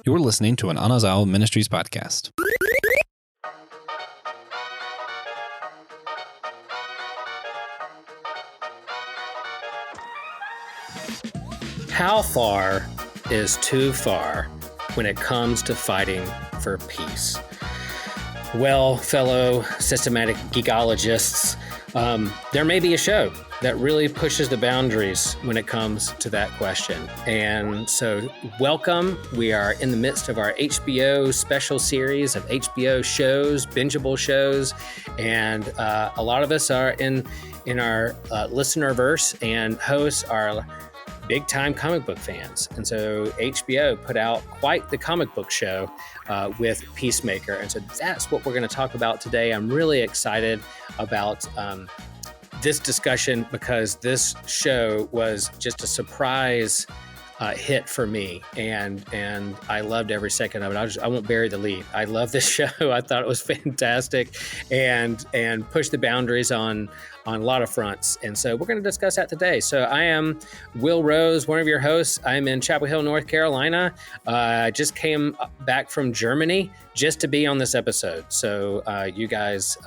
You're listening to an Anazao Ministries podcast. How far is too far when it comes to fighting for peace? Well, fellow systematic geekologists, there may be a show that really pushes the boundaries when it comes to that question. And so welcome. We are in the midst of our HBO special series of HBO shows, bingeable shows. And a lot of us are in our listenerverse, and hosts are big time comic book fans. And so HBO put out quite the comic book show with Peacemaker. And so that's what we're going to talk about today. I'm really excited about this discussion because this show was just a surprise hit for me, and I loved every second of it. I won't bury the lead. I love this show. I thought it was fantastic, and pushed the boundaries on a lot of fronts. And so we're going to discuss that today. So I am Will Rose, one of your hosts. I'm in Chapel Hill, North Carolina. I just came back from Germany just to be on this episode. So you guys,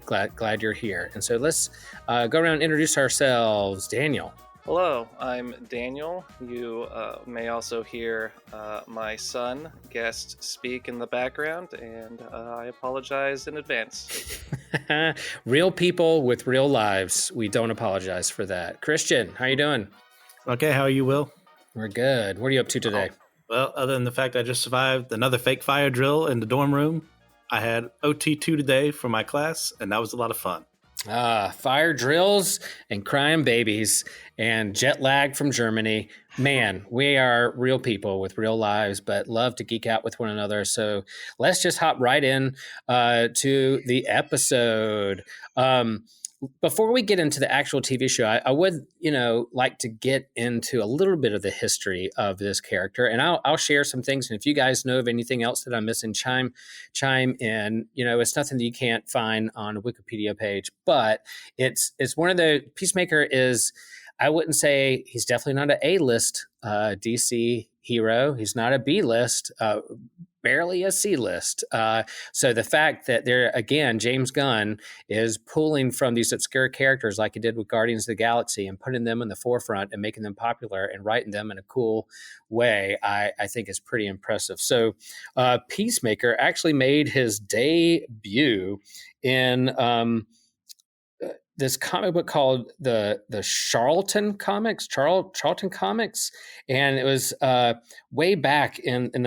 glad you're here. And so let's go around and introduce ourselves. Daniel. Hello, I'm Daniel. You may also hear my son guest speak in the background, and I apologize in advance. Real people with real lives. We don't apologize for that. Christian, how you doing? Okay, how are you, Will? We're good. What are you up to today? Well, other than the fact I just survived another fake fire drill in the dorm room, I had OT2 today for my class, and that was a lot of fun. Fire drills and crying babies and jet lag from Germany. Man, we are real people with real lives, but love to geek out with one another. So let's just hop right in to the episode. Before we get into the actual TV show, I would, like to get into a little bit of the history of this character, and I'll share some things. And if you guys know of anything else that I'm missing, chime in. It's nothing that you can't find on a Wikipedia page, but it's one of the Peacemaker is. I wouldn't say he's definitely not an A-list DC hero. He's not a B-list. Barely a C-list. So the fact that James Gunn is pulling from these obscure characters like he did with Guardians of the Galaxy and putting them in the forefront and making them popular and writing them in a cool way, I think is pretty impressive. So Peacemaker actually made his debut in this comic book called the Charlton Comics, Charlton Comics, and it was way back in the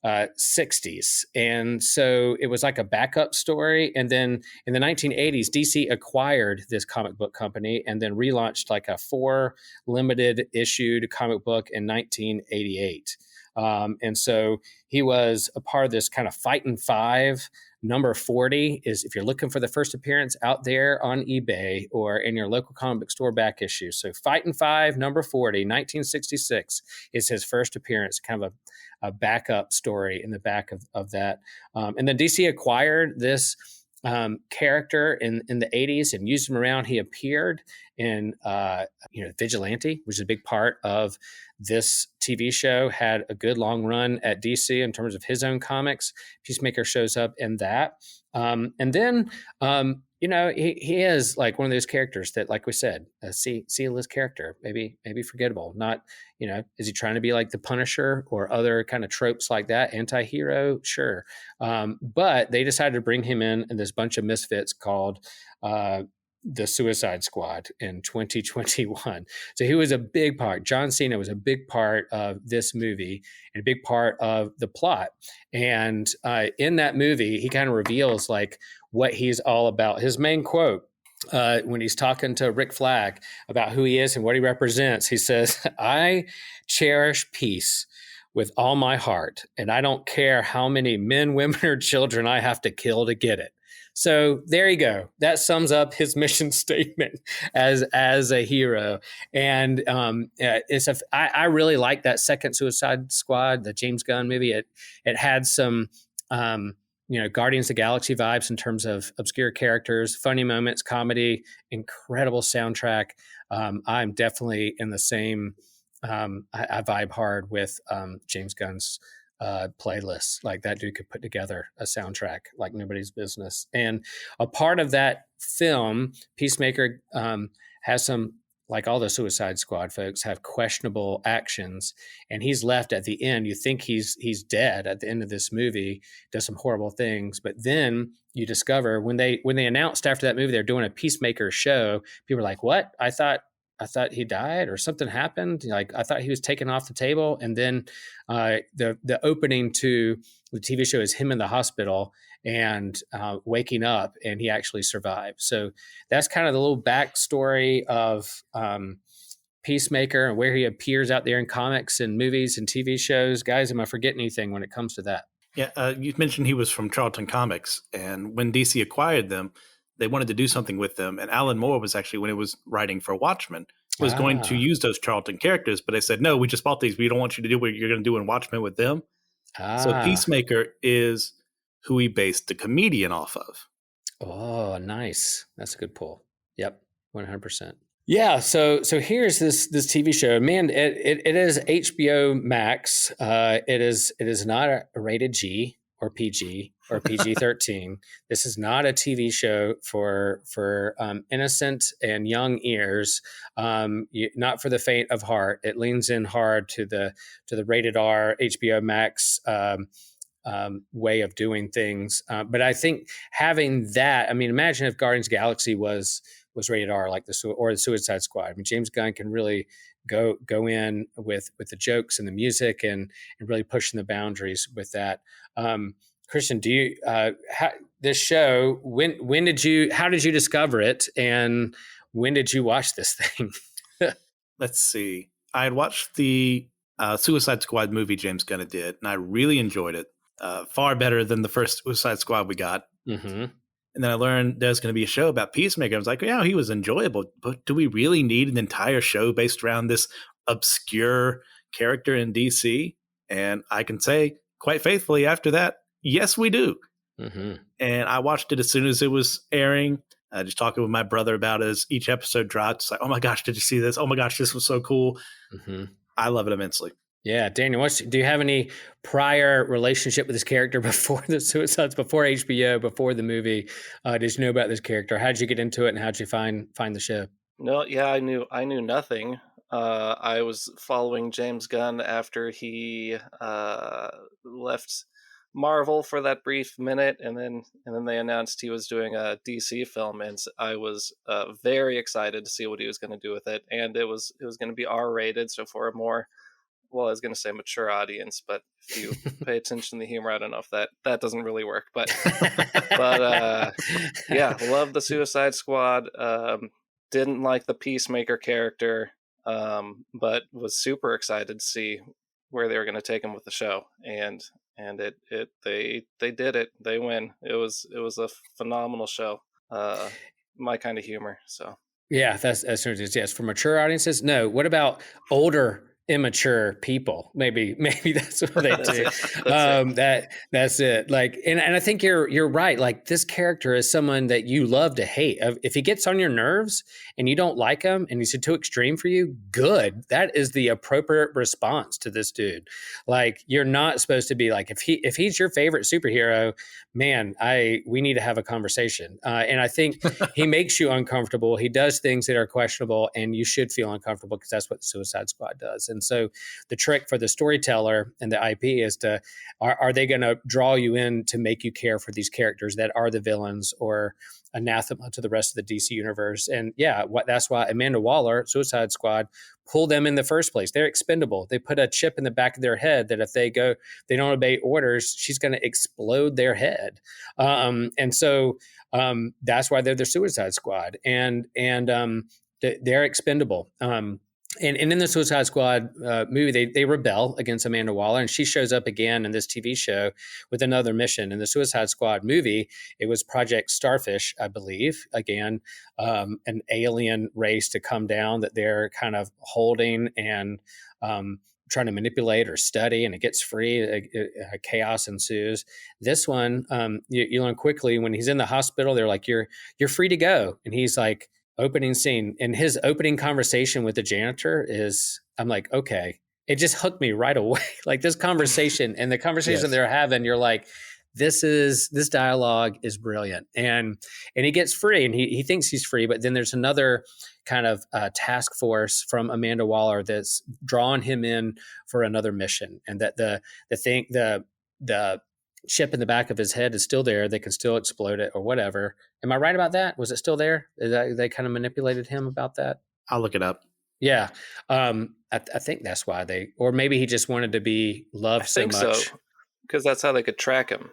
1960s, and so it was like a backup story. And then in the 1980s, DC acquired this comic book company and then relaunched like a 4 limited issued comic book in 1988. And so he was a part of this kind of Fightin' Five. Number 40 is, if you're looking for the first appearance, out there on eBay or in your local comic book store back issue. So Fightin' Five, number 40, 1966 is his first appearance, kind of a backup story in the back of that. And then DC acquired this character in the 80s and used him around. He appeared in Vigilante, which is a big part of this TV show, had a good long run at DC in terms of his own comics. Peacemaker shows up in that. And then, he is like one of those characters that, like we said, a C-list character, maybe forgettable. Not, is he trying to be like the Punisher or other kind of tropes like that? Anti-hero, sure. But they decided to bring him in this bunch of misfits called the Suicide Squad in 2021. So he was a big part. John Cena was a big part of this movie and a big part of the plot. And in that movie, he kind of reveals like what he's all about. His main quote, when he's talking to Rick Flag about who he is and what he represents, he says, "I cherish peace with all my heart, and I don't care how many men, women, or children I have to kill to get it." So there you go. That sums up his mission statement as a hero. And I really like that second Suicide Squad, the James Gunn movie. It had some Guardians of the Galaxy vibes in terms of obscure characters, funny moments, comedy, incredible soundtrack. I'm definitely in the same I vibe hard with James Gunn's playlist. Like that dude could put together a soundtrack like nobody's business. And a part of that film, Peacemaker, has some, like all the Suicide Squad folks, have questionable actions, and he's left at the end. You think he's dead at the end of this movie, does some horrible things, but then you discover when they announced after that movie they're doing a Peacemaker show, people were like, "What? I thought he died or something happened. Like I thought he was taken off the table." And then the opening to the TV show is him in the hospital and waking up, and he actually survived. So that's kind of the little backstory of Peacemaker and where he appears out there in comics and movies and TV shows. Guys, am I forgetting anything when it comes to that? Yeah, you mentioned he was from Charlton Comics, and when DC acquired them, they wanted to do something with them. And Alan Moore was actually, when it was writing for Watchmen, was going to use those Charlton characters, but they said, no, we just bought these. We don't want you to do what you're going to do in Watchmen with them. So Peacemaker is who he based the comedian off of. Oh, nice. That's a good pull. Yep, 100%. Yeah, so here's this TV show. Man, it is HBO Max. It is not a rated G or PG or PG-13. This is not a TV show for innocent and young ears. Not for the faint of heart. It leans in hard to the rated R HBO Max way of doing things. But I think having that, I mean, imagine if Guardians of the Galaxy was rated R, like the Suicide Squad. I mean, James Gunn can really go in with the jokes and the music and really pushing the boundaries with that. Christian, do you this show? How did you discover it, and when did you watch this thing? Let's see. I had watched the Suicide Squad movie James Gunn did, and I really enjoyed it. Far better than the first Suicide Squad we got. Mm-hmm. And then I learned there's going to be a show about Peacemaker. I was like, yeah, he was enjoyable, but do we really need an entire show based around this obscure character in DC? And I can say quite faithfully after that, yes, we do. Mm-hmm. And I watched it as soon as it was airing. Just talking with my brother about it as each episode dropped. It's like, oh my gosh, did you see this? Oh my gosh, this was so cool. Mm-hmm. I love it immensely. Yeah, Daniel, do you have any prior relationship with this character before the Suicides, before HBO, before the movie? Did you know about this character? How did you get into it, and how did you find the show? No, yeah, I knew nothing. I was following James Gunn after he left Marvel for that brief minute, and then they announced he was doing a DC film, and I was very excited to see what he was going to do with it. And it was going to be R-rated, so for a more, well, I was going to say mature audience, but if you pay attention to the humor, I don't know if that doesn't really work. But yeah, love the Suicide Squad. Didn't like the Peacemaker character, but was super excited to see where they were going to take him with the show. And they did it. They win. It was a phenomenal show. My kind of humor. So yeah, that's yes. For mature audiences, no. What about older, immature people? Maybe that's what they do. That's it. Like, and I think you're right. Like, this character is someone that you love to hate. If he gets on your nerves and you don't like him and he's too extreme for you, good. That is the appropriate response to this dude. Like, you're not supposed to be like, if he's your favorite superhero, man, we need to have a conversation. And I think he makes you uncomfortable. He does things that are questionable, and you should feel uncomfortable because that's what the Suicide Squad does. And so the trick for the storyteller and the IP is are they going to draw you in to make you care for these characters that are the villains or anathema to the rest of the DC universe? And yeah, that's why Amanda Waller, Suicide Squad, pulled them in the first place. They're expendable. They put a chip in the back of their head that if they don't obey orders, she's going to explode their head. And so that's why they're the Suicide Squad, and they're expendable. And in the Suicide Squad movie, they rebel against Amanda Waller, and she shows up again in this TV show with another mission. In the Suicide Squad movie, it was Project Starfish, I believe. Again, an alien race to come down that they're kind of holding and trying to manipulate or study, and it gets free. Chaos ensues. This one, you learn quickly when he's in the hospital. They're like, "You're free to go," and he's like, opening scene, and his opening conversation with the janitor is I'm like, okay, it just hooked me right away. Like this conversation and the conversation Yes. they're having, you're like, this dialogue is brilliant. And he gets free, and he thinks he's free, but then there's another kind of task force from Amanda Waller that's drawn him in for another mission, and that the chip in the back of his head is still there. They can still explode it or whatever. Am I right about that? Was it still there? They kind of manipulated him about that? I'll look it up. Yeah. I think that's why or maybe he just wanted to be loved so much. So, because that's how they could track him.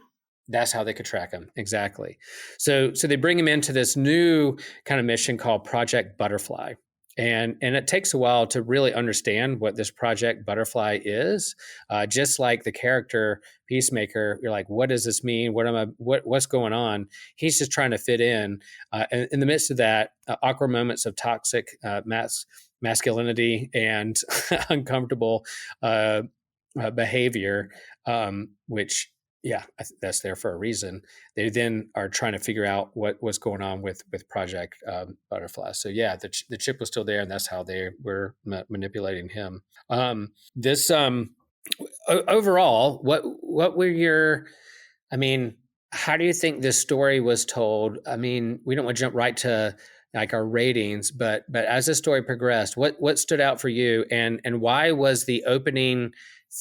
That's how they could track him. Exactly. So they bring him into this new kind of mission called Project Butterfly. And it takes a while to really understand what this Project Butterfly is. Just like the character Peacemaker, you're like, what does this mean? What's going on? He's just trying to fit in. And in the midst of that, awkward moments of toxic masculinity and uncomfortable behavior, which, yeah, that's there for a reason. They then are trying to figure out what's going on with Project Butterfly. So yeah, the chip was still there, and that's how they were manipulating him. Overall, what were your? I mean, how do you think this story was told? I mean, we don't want to jump right to like our ratings, but as the story progressed, what stood out for you, and why was the opening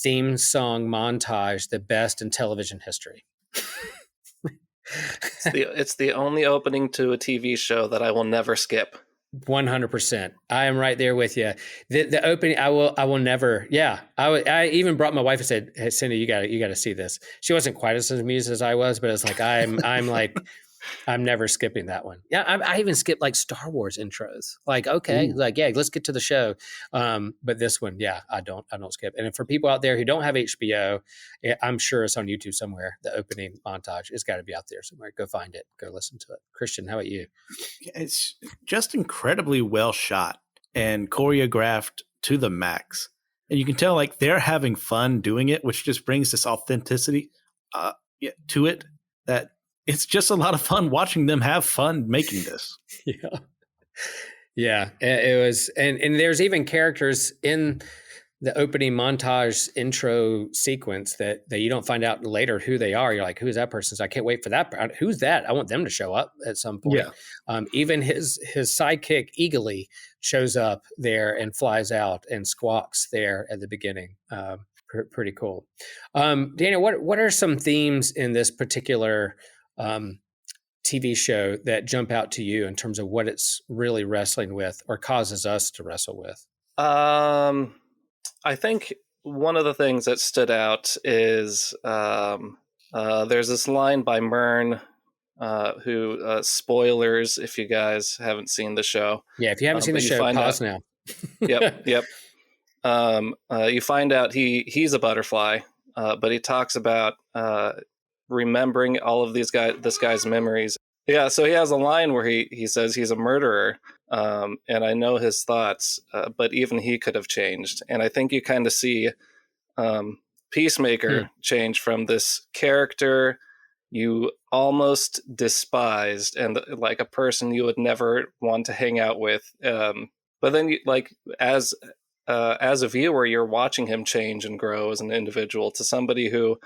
theme song montage the best in television history? It's the only opening to a TV show that I will never skip. 100%. I am right there with you. The opening, I will never. Yeah, I even brought my wife and said, "Hey, Cindy, you got to see this." She wasn't quite as amused as I was, but it's like I'm like, I'm never skipping that one. Yeah, I even skipped like Star Wars intros. Like, okay, like yeah, let's get to the show. But this one, yeah, I don't skip. And for people out there who don't have HBO, I'm sure it's on YouTube somewhere. The opening montage, it's got to be out there somewhere. Go find it. Go listen to it. Christian, how about you? It's just incredibly well shot and choreographed to the max. And you can tell like they're having fun doing it, which just brings this authenticity to it that it's just a lot of fun watching them have fun making this. Yeah. It was, and there's even characters in the opening montage intro sequence that you don't find out later who they are. You're like, who's that person? So I can't wait for that. Who's that? I want them to show up at some point. Yeah. Even his sidekick Eagly shows up there and flies out and squawks there at the beginning. Pretty cool. Daniel, what are some themes in this particular TV show that jump out to you in terms of what it's really wrestling with or causes us to wrestle with? I think one of the things that stood out is there's this line by Myrn, who spoilers if you guys haven't seen the show. Yeah, if you haven't seen the show, pause now. Yep. You find out he's a butterfly, but he talks about remembering all of this guy's memories. Yeah, so he has a line where he says he's a murderer, and I know his thoughts, but even he could have changed. And I think you kind of see Peacemaker change from this character you almost despised and like a person you would never want to hang out with. But then as a viewer, you're watching him change and grow as an individual to somebody who,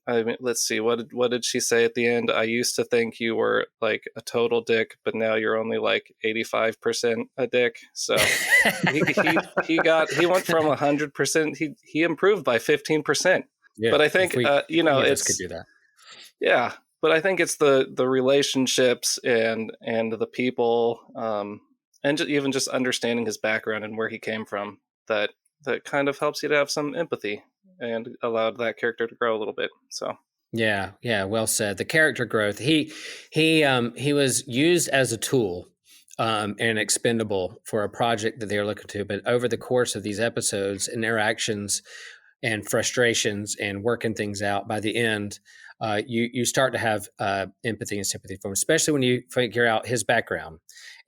I mean, let's see, what did she say at the end? I used to think you were like a total dick, but now you're only like 85% a dick. So he went from 100%. He improved by 15%. Yeah, but I think it's could do that. Yeah, but I think it's the relationships and the people, and even just understanding his background and where he came from that kind of helps you to have some empathy and allowed that character to grow a little bit. So yeah, well said. The character growth. He was used as a tool and expendable for a project that they were looking to. But over the course of these episodes, interactions and frustrations and working things out, by the end, you start to have empathy and sympathy for him, especially when you figure out his background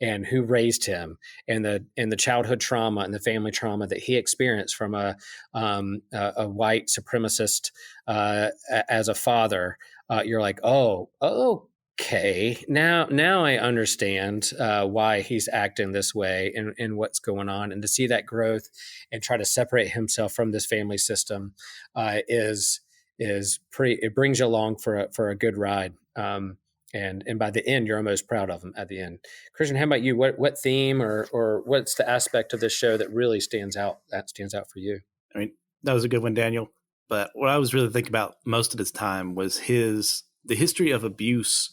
and who raised him and the childhood trauma and the family trauma that he experienced from a white supremacist as a father. You're like, oh, Okay, now I understand why he's acting this way and what's going on, and to see that growth and try to separate himself from this family system is pretty. It brings you along for a good ride, and by the end, you're almost proud of him at the end. Christian, how about you? What theme or what's the aspect of this show that really stands out for you? I mean, that was a good one, Daniel. But what I was really thinking about most of his time was the history of abuse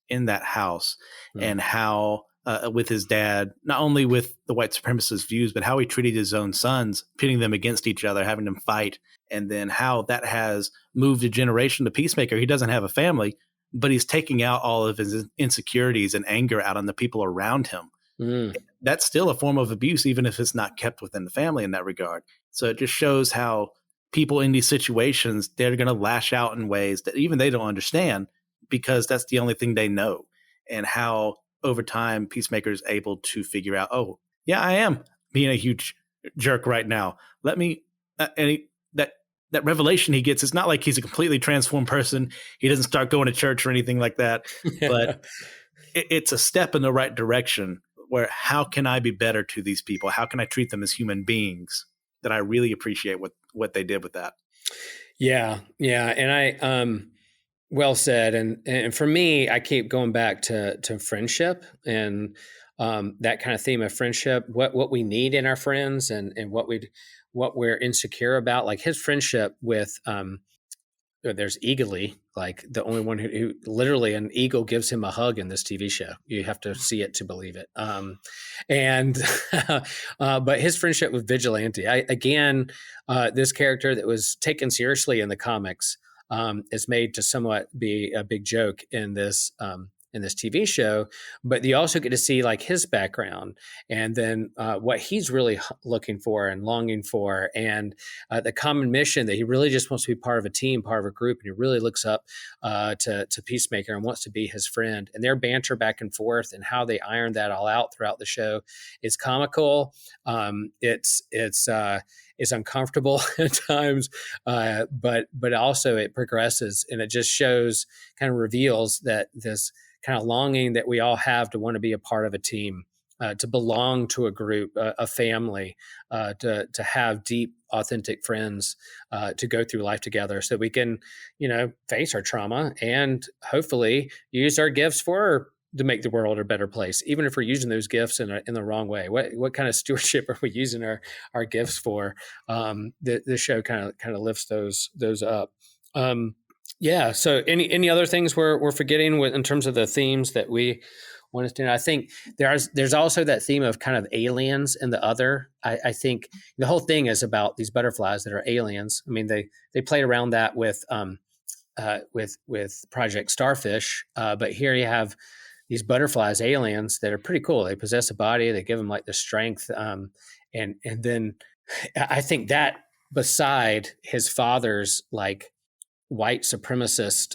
in that house, and how with his dad, not only with the white supremacist views, but how he treated his own sons, pitting them against each other, having them fight, and then how that has moved a generation to Peacemaker. He doesn't have a family, but he's taking out all of his insecurities and anger out on the people around him. That's still a form of abuse, even if it's not kept within the family in that regard. So it just shows how people in these situations, they're going to lash out in ways that even they don't understand, because that's the only thing they know, and how over time Peacemaker is able to figure out, oh yeah, I am being a huge jerk right now. Let me, that revelation he gets, it's not like he's a completely transformed person. He doesn't start going to church or anything like that, but it's a step in the right direction where how can I be better to these people? How can I treat them as human beings? That I really appreciate what they did with that. Yeah. And I, well said. And for me, I keep going back to friendship and that kind of theme of friendship, what we need in our friends and what we're insecure about. Like his friendship with there's Eagly, like the only one who literally an eagle gives him a hug in this TV show. You have to see it to believe it. And but his friendship with Vigilante, this character that was taken seriously in the comics is made to somewhat be a big joke in this TV show, but you also get to see like his background and then what he's really looking for and longing for, and the common mission that he really just wants to be part of a team, part of a group, and he really looks up to Peacemaker and wants to be his friend. And their banter back and forth and how they iron that all out throughout the show is comical. It's uncomfortable at times, but also it progresses, and it just shows, kind of reveals that this kind of longing that we all have to want to be a part of a team, to belong to a group, a family, to have deep, authentic friends, to go through life together, so we can, face our trauma and hopefully use our gifts to make the world a better place, even if we're using those gifts in the wrong way. What kind of stewardship are we using our gifts for? The show kind of lifts those up. Yeah. So any other things we're forgetting in terms of the themes that we want to do? I think there's also that theme of kind of aliens and the other. I think the whole thing is about these butterflies that are aliens. I mean, they played around that with Project Starfish, but here you have these butterflies, aliens that are pretty cool. They possess a body. They give them like the strength, and then I think that beside his father's like white supremacist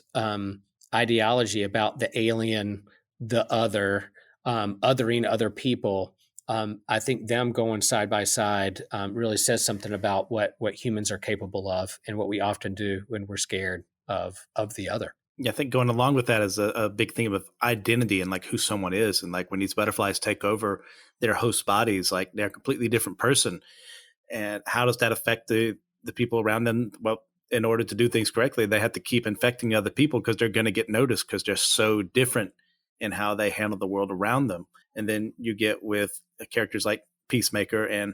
ideology about the alien, the other, othering other people, I think them going side by side really says something about what humans are capable of and what we often do when we're scared of the other. Yeah, I think going along with that is a big thing of identity and like who someone is. And like when these butterflies take over their host bodies, like they're a completely different person. And how does that affect the people around them? Well, in order to do things correctly, they have to keep infecting other people because they're going to get noticed because they're so different in how they handle the world around them. And then you get with characters like Peacemaker, and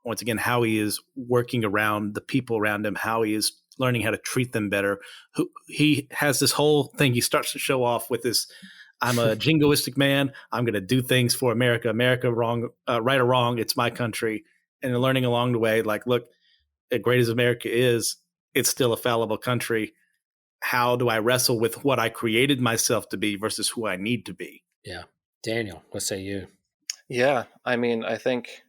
once again, how he is working around the people around him, how he is learning how to treat them better. He has this whole thing. He starts to show off with this, I'm a jingoistic man. I'm going to do things for America. America, wrong, right or wrong, it's my country. And then learning along the way, like, look, as great as America is, it's still a fallible country. How do I wrestle with what I created myself to be versus who I need to be? Yeah. Daniel, what say you? Yeah, I mean, I think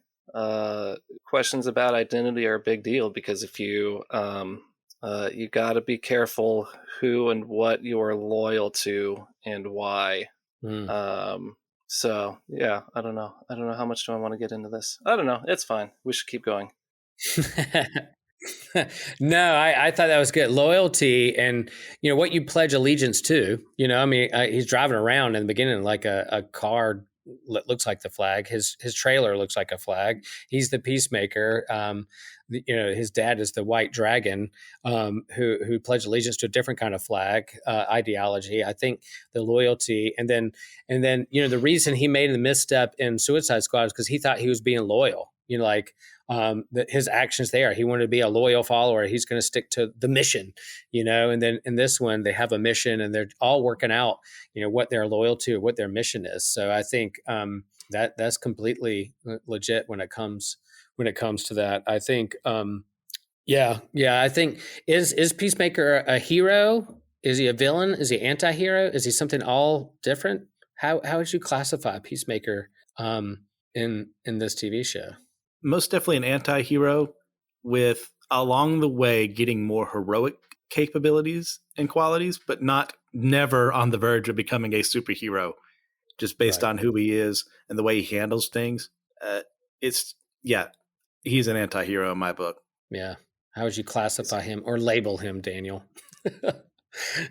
questions about identity are a big deal, because if you got to be careful who and what you are loyal to and why. So yeah, I don't know how much do I want to get into this. I don't know. It's fine. We should keep going. No, I thought that was good. Loyalty and, what you pledge allegiance to. I mean, he's driving around in the beginning like a car that looks like the flag. His trailer looks like a flag. He's the peacemaker. His dad is the white dragon, who pledged allegiance to a different kind of flag ideology. I think the loyalty, and then the reason he made the misstep in Suicide Squad is because he thought he was being loyal. His actions there. He wanted to be a loyal follower. He's going to stick to the mission, and then in this one, they have a mission and they're all working out, what they're loyal to, what their mission is. So I think that's completely legit when it comes to that. I think, I think is Peacemaker a hero? Is he a villain? Is he anti-hero? Is he something all different? How would you classify Peacemaker in this TV show? Most definitely an anti-hero, with along the way getting more heroic capabilities and qualities, but never on the verge of becoming a superhero, just based on who he is and the way he handles things. He's an anti-hero in my book. Yeah. How would you classify him or label him, Daniel?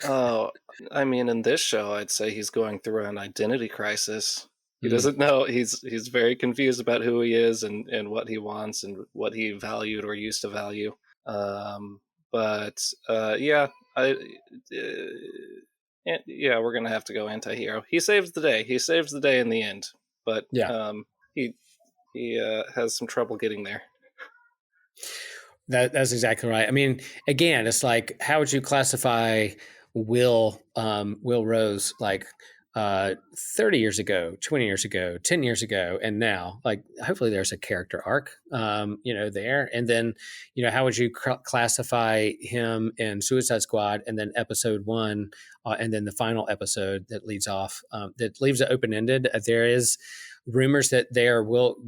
Oh, I mean, in this show, I'd say he's going through an identity crisis. He doesn't know. He's very confused about who he is and what he wants and what he valued or used to value. We're gonna have to go anti-hero. He saves the day. He saves the day in the end, but he has some trouble getting there. That's exactly right. I mean, again, it's like, how would you classify Will Rose, like 30 years ago, 20 years ago, 10 years ago, and now? Like, hopefully there's a character arc, there. And then, how would you classify him in Suicide Squad, and then episode 1, and then the final episode that leads it open-ended? There is rumors that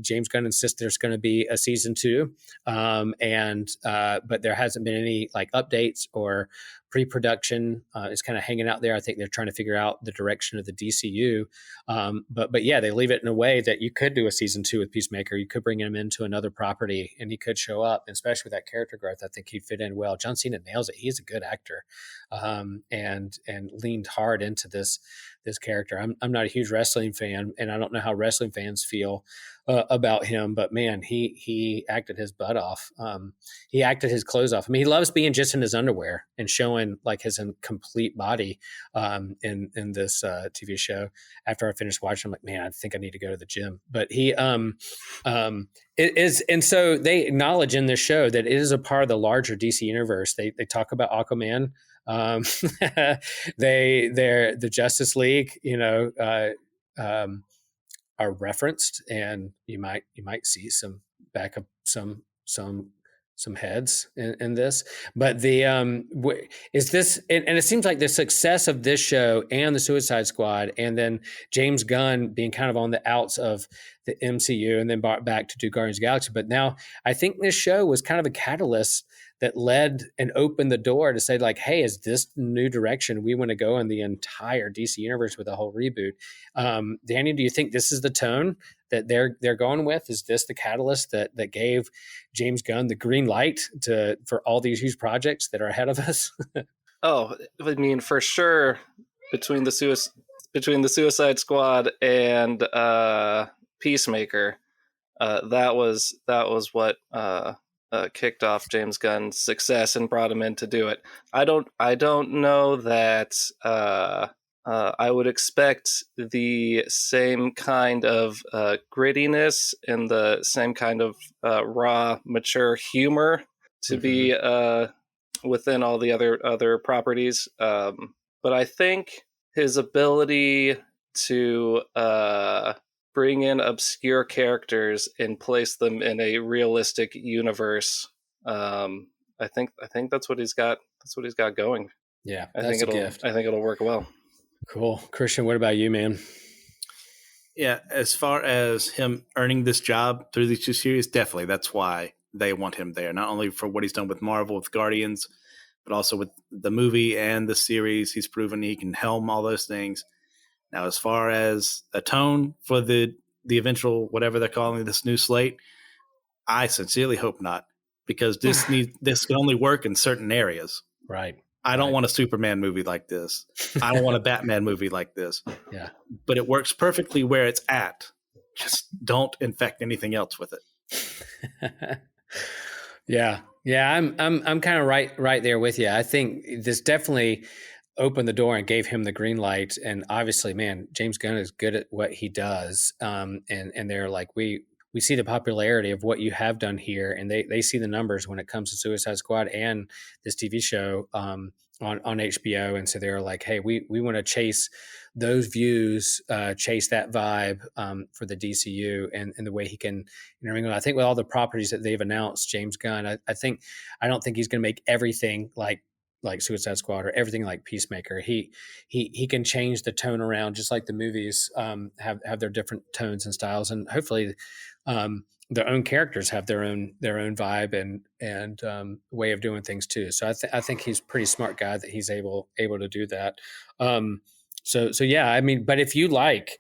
James Gunn insists there's going to be a season 2, but there hasn't been any like updates or pre-production. It's kind of hanging out there. I think they're trying to figure out the direction of the DCU. But yeah, they leave it in a way that you could do a season 2 with Peacemaker. You could bring him into another property and he could show up, and especially with that character growth. I think he'd fit in well. John Cena nails it. He's a good actor, and leaned hard into this character. I'm not a huge wrestling fan, and I don't know how wrestling fans feel about him, but man, he acted his butt off. He acted his clothes off. I mean, he loves being just in his underwear and showing like his complete body in this TV show. After I finished watching, I'm like, man, I think I need to go to the gym. But he it is, and so they acknowledge in this show that it is a part of the larger DC universe. They talk about Aquaman. The Justice League, are referenced, and you might see some backup, some heads in this. But is this, and it seems like the success of this show and the Suicide Squad, and then James Gunn being kind of on the outs of the MCU and then brought back to do Guardians of the Galaxy. But now I think this show was kind of a catalyst that led and opened the door to say, like, hey, is this new direction we want to go in the entire DC universe with a whole reboot? Daniel, do you think this is the tone that they're going with? Is this the catalyst that gave James Gunn the green light for all these huge projects that are ahead of us? Oh, I mean, for sure, between the Suicide Squad and Peacemaker, that was what kicked off James Gunn's success and brought him in to do it. I don't know that I would expect the same kind of grittiness and the same kind of raw, mature humor to be within all the other properties. But I think his ability to bring in obscure characters and place them in a realistic universe, I think that's what he's got. That's what he's got going. Yeah, I think it'll work well. Cool. Christian, what about you, man? Yeah, as far as him earning this job through these 2 series, definitely that's why they want him there. Not only for what he's done with Marvel, with Guardians, but also with the movie and the series. He's proven he can helm all those things. Now, as far as a tone for the eventual, whatever they're calling this new slate, I sincerely hope not, because this can only work in certain areas. Right. I don't want a Superman movie like this. I don't want a Batman movie like this. Yeah. But it works perfectly where it's at. Just don't infect anything else with it. Yeah. I'm kind of right there with you. I think this definitely opened the door and gave him the green light. And obviously, man, James Gunn is good at what he does. And they're like, we see the popularity of what you have done here, and they see the numbers when it comes to Suicide Squad and this TV show on HBO. And so they're like, hey, we want to chase those views, chase that vibe for the DCU and the way he can intermingle. I think with all the properties that they've announced, James Gunn, I don't think he's going to make everything like Suicide Squad or everything like Peacemaker. He can change the tone around, just like the movies have their different tones and styles, and hopefully their own characters have their own vibe and way of doing things too. So I think he's a pretty smart guy that he's able to do that. So yeah, I mean, but if you like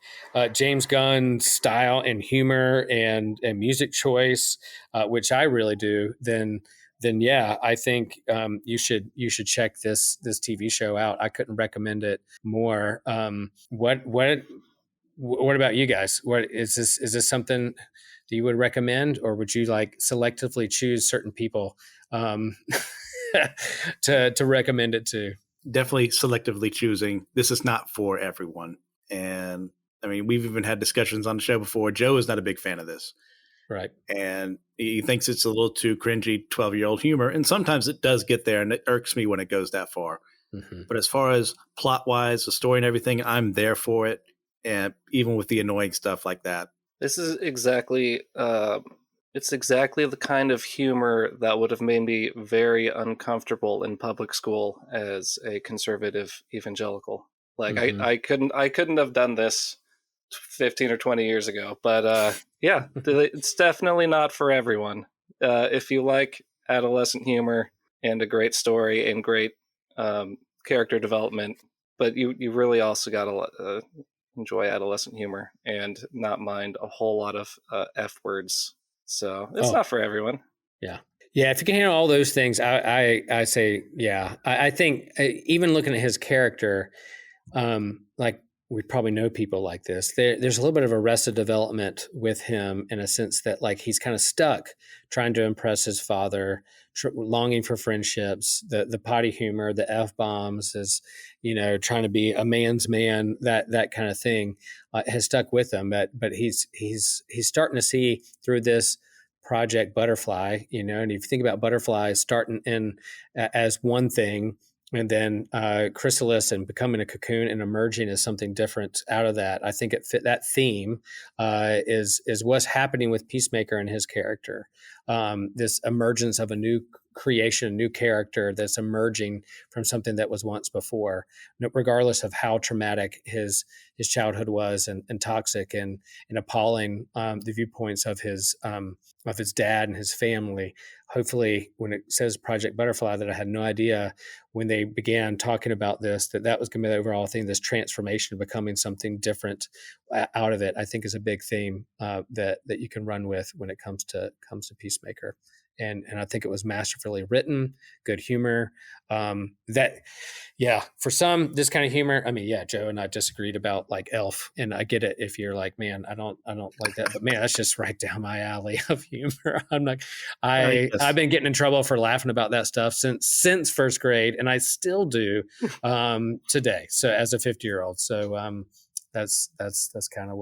James Gunn's style and humor and music choice, which I really do, then yeah, I think you should check this TV show out. I couldn't recommend it more. What about you guys? What is this? Is this something that you would recommend, or would you like selectively choose certain people to recommend it to? Definitely selectively choosing. This is not for everyone. And I mean, we've even had discussions on the show before. Joe is not a big fan of this. Right. And he thinks it's a little too cringy 12-year-old humor. And sometimes it does get there, and it irks me when it goes that far. Mm-hmm. But as far as plot-wise, the story and everything, I'm there for it. And even with the annoying stuff like that. This is exactly it's exactly the kind of humor that would have made me very uncomfortable in public school as a conservative evangelical. Like mm-hmm. I couldn't have done this 15 or 20 years ago. But yeah, it's definitely not for everyone. If you like adolescent humor and a great story and great character development, but you really also got to enjoy adolescent humor and not mind a whole lot of F words. So it's not for everyone. Yeah. Yeah. If you can handle all those things, I say, yeah. I think even looking at his character, like we probably know people like this. There's a little bit of Arrested Development with him in a sense that like he's kind of stuck trying to impress his father, longing for friendships, the potty humor, the F-bombs, is, trying to be a man's man, that kind of thing has stuck with him. But he's starting to see through this Project Butterfly, and if you think about Butterfly starting in as one thing, and then chrysalis and becoming a cocoon and emerging as something different out of that. I think it fit that theme is what's happening with Peacemaker and his character. This emergence of a new creation, a new character that's emerging from something that was once before, regardless of how traumatic his childhood was and toxic and appalling the viewpoints of his dad and his family. Hopefully, when it says Project Butterfly, that I had no idea when they began talking about this, that was going to be the overall thing, this transformation, becoming something different out of it, I think is a big theme that you can run with when it comes to Peacemaker. And I think it was masterfully written, good humor. For some, this kind of humor. I mean, yeah, Joe and I disagreed about like Elf, and I get it if you're like, man, I don't like that, but man, that's just right down my alley of humor. I've been getting in trouble for laughing about that stuff since first grade, and I still do today. So as a 50-year-old, so that's kind of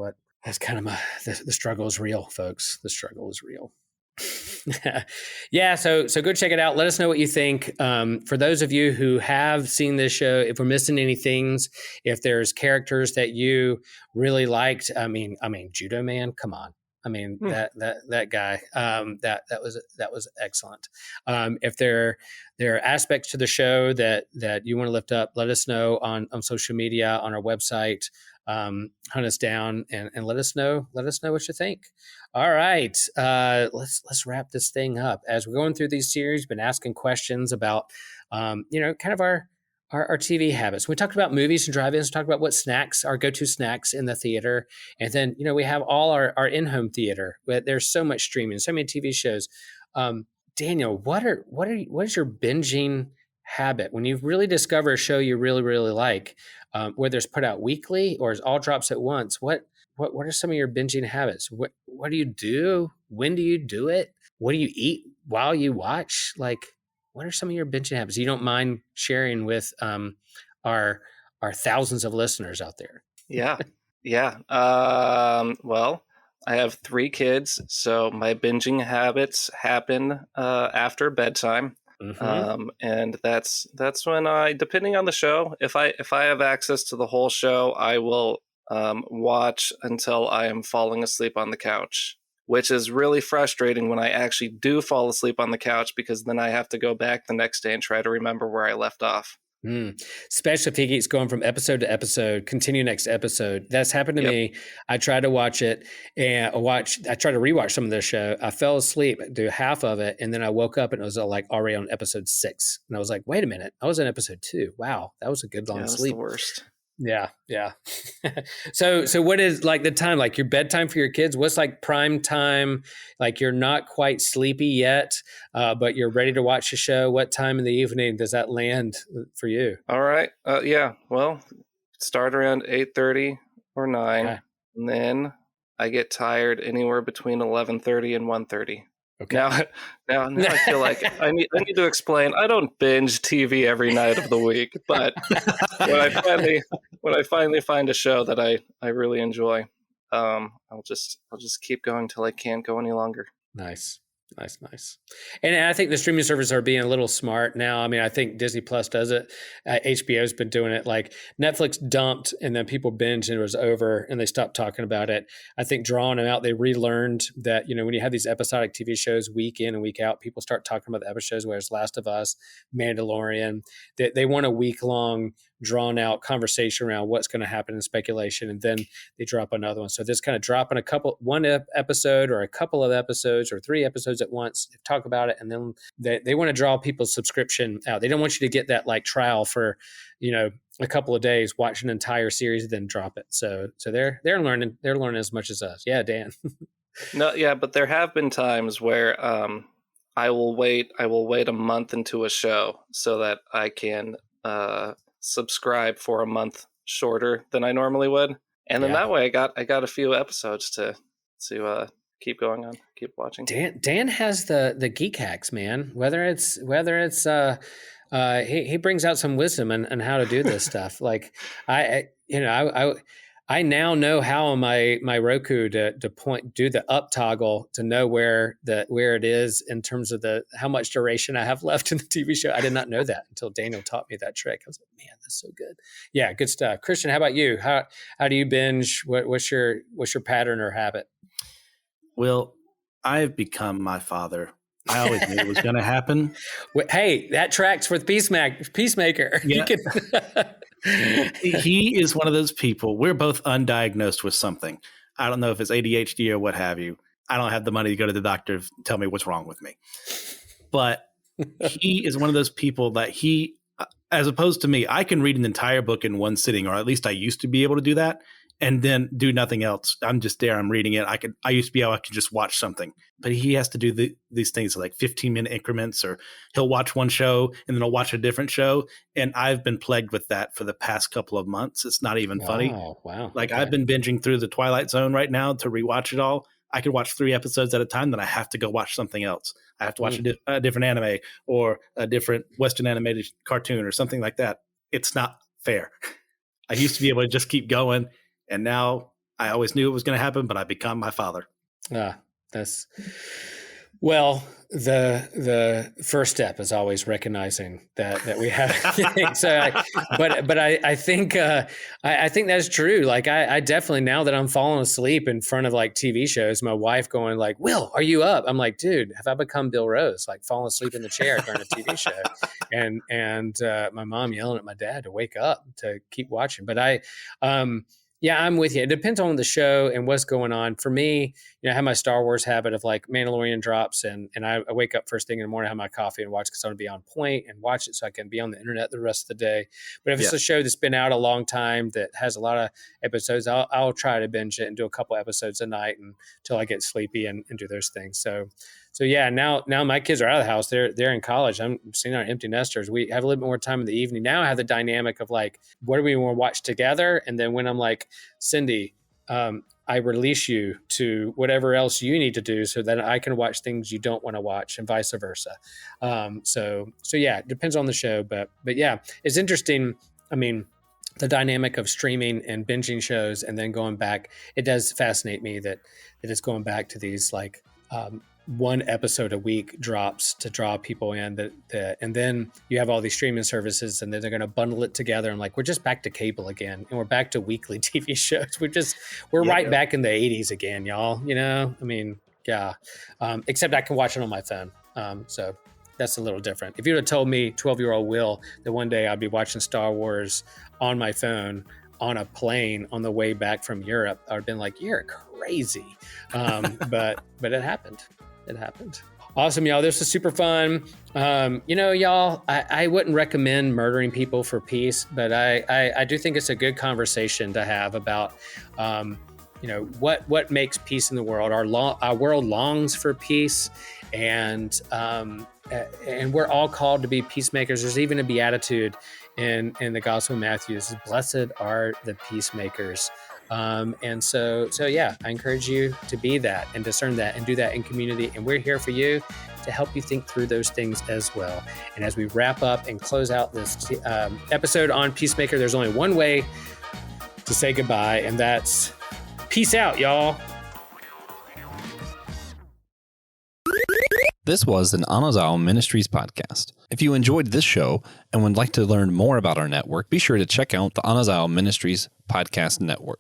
the struggle is real, folks. The struggle is real. Yeah, so go check it out. Let us know what you think. For those of you who have seen this show, if we're missing any things, if there's characters that you really liked, I mean, Judo Man, come on. I mean, that guy, that was excellent. If there are aspects to the show that you want to lift up, let us know on social media, on our website. Hunt us down and let us know what you think. All right, let's wrap this thing up. As we're going through these series, been asking questions about kind of our TV habits. We talked about movies and drive-ins. We talked about what snacks, our go-to snacks in the theater, and then we have all our in-home theater. There's so much streaming, so many TV shows. Daniel, what is your binging habit when you really discover a show you really, really like, whether it's put out weekly or is all drops at once? What are some of your binging habits? What do you do? When do you do it? What do you eat while you watch? Like, what are some of your binging habits you don't mind sharing with our thousands of listeners out there? Yeah. Well, I have 3 kids, so my binging habits happen after bedtime. Mm-hmm. And that's when I, depending on the show, if I have access to the whole show, I will watch until I am falling asleep on the couch, which is really frustrating when I actually do fall asleep on the couch, because then I have to go back the next day and try to remember where I left off. Especially if he keeps going from episode to episode, continue next episode. That's happened to me. I tried to watch it and I tried to rewatch some of the show. I fell asleep, do half of it, and then I woke up and it was like already on episode 6. And I was like, wait a minute, I was in episode 2. Wow, that was a good long sleep. That's the worst. Yeah. So what is like the time, like your bedtime for your kids? What's like prime time? Like you're not quite sleepy yet, but you're ready to watch the show. What time in the evening does that land for you? All right. Yeah. Well, start around 8:30 or 9, Okay. and then I get tired anywhere between 11:30 and 1:30. Okay. Now I feel like I need to explain. I don't binge TV every night of the week, but when I finally find a show that I really enjoy, I'll just keep going till I can't go any longer. Nice. And I think the streaming services are being a little smart now. I mean, I think Disney Plus does it. HBO's been doing it. Like Netflix dumped and then people binged and it was over and they stopped talking about it. I think drawing them out, they relearned that, when you have these episodic TV shows week in and week out, people start talking about the episodes, whereas Last of Us, Mandalorian, they want a week-long drawn out conversation around what's going to happen in speculation, and then they drop another one. So this kind of dropping one episode or a couple of episodes or 3 episodes at once, talk about it, and then they want to draw people's subscription out. They don't want you to get that like trial for a couple of days, watch an entire series, and then drop it. So they're learning as much as us. Yeah, Dan. No, yeah, but there have been times where I will wait a month into a show so that I can subscribe for a month shorter than I normally would, and then that way I got a few episodes to keep going on, keep watching. Dan has the geek hacks, man. Whether it's he brings out some wisdom on how to do this stuff. Like I now know how on my Roku to do the up toggle to know where it is in terms of how much duration I have left in the TV show. I did not know that until Daniel taught me that trick. I was like, man, that's so good. Yeah, good stuff. Christian, how about you? How do you binge? What's your pattern or habit? Well, I've become my father. I always knew it was going to happen. Hey, that tracks with Peacemaker. Yeah. He is one of those people. We're both undiagnosed with something. I don't know if it's ADHD or what have you. I don't have the money to go to the doctor to tell me what's wrong with me. But he is one of those people that as opposed to me, I can read an entire book in one sitting, or at least I used to be able to do that, and then do nothing else. I'm just there. I'm reading it. I used to be able to just watch something, but he has to do these things like 15-minute increments, or he'll watch one show and then he'll watch a different show. And I've been plagued with that for the past couple of months. It's not even funny. Wow. Like I've been binging through the Twilight Zone right now to rewatch it all. I could watch 3 episodes at a time, then I have to go watch something else. I have to watch a different anime or a different Western animated cartoon or something like that. It's not fair. I used to be able to just keep going. And now I always knew it was going to happen, but I become my father. The first step is always recognizing that we have. I think that's true. Like I definitely, now that I'm falling asleep in front of like TV shows, my wife going like, "Will, are you up?" I'm like, "Dude, have I become Bill Rose? Like falling asleep in the chair during a TV show?" And my mom yelling at my dad to wake up to keep watching. But yeah, I'm with you. It depends on the show and what's going on. For me, I have my Star Wars habit of like Mandalorian drops, and I wake up first thing in the morning, have my coffee and watch because I want to be on point and watch it so I can be on the internet the rest of the day. But if it's a show that's been out a long time that has a lot of episodes, I'll try to binge it and do a couple episodes a night until I get sleepy and do those things. So yeah, now my kids are out of the house. They're in college. I'm seeing our empty nesters. We have a little bit more time in the evening. Now I have the dynamic of like, what do we want to watch together? And then when I'm like, Cindy, I release you to whatever else you need to do so that I can watch things you don't want to watch and vice versa. So yeah, it depends on the show, but yeah, it's interesting. I mean, the dynamic of streaming and binging shows and then going back, it does fascinate me that it's going back to these like, one episode a week drops to draw people in and then you have all these streaming services and then they're going to bundle it together and like, we're just back to cable again and we're back to weekly TV shows. We're right back in the 80s again, y'all, you know? I mean, yeah. Except I can watch it on my phone. So that's a little different. If you would have told me 12-year-old Will that one day I'd be watching Star Wars on my phone on a plane on the way back from Europe, I'd have been like, you're crazy. But it happened. It happened. Awesome, y'all. This was super fun. Y'all, I wouldn't recommend murdering people for peace, but I do think it's a good conversation to have about, what makes peace in the world. Our world longs for peace, and we're all called to be peacemakers. There's even a beatitude in the Gospel of Matthew. It says, "Blessed are the peacemakers." And so yeah, I encourage you to be that and discern that and do that in community. And we're here for you to help you think through those things as well. And as we wrap up and close out this episode on Peacemaker, there's only one way to say goodbye, and that's peace out, y'all. This was an Anazao Ministries podcast. If you enjoyed this show and would like to learn more about our network, be sure to check out the Anazao Ministries Podcast Network.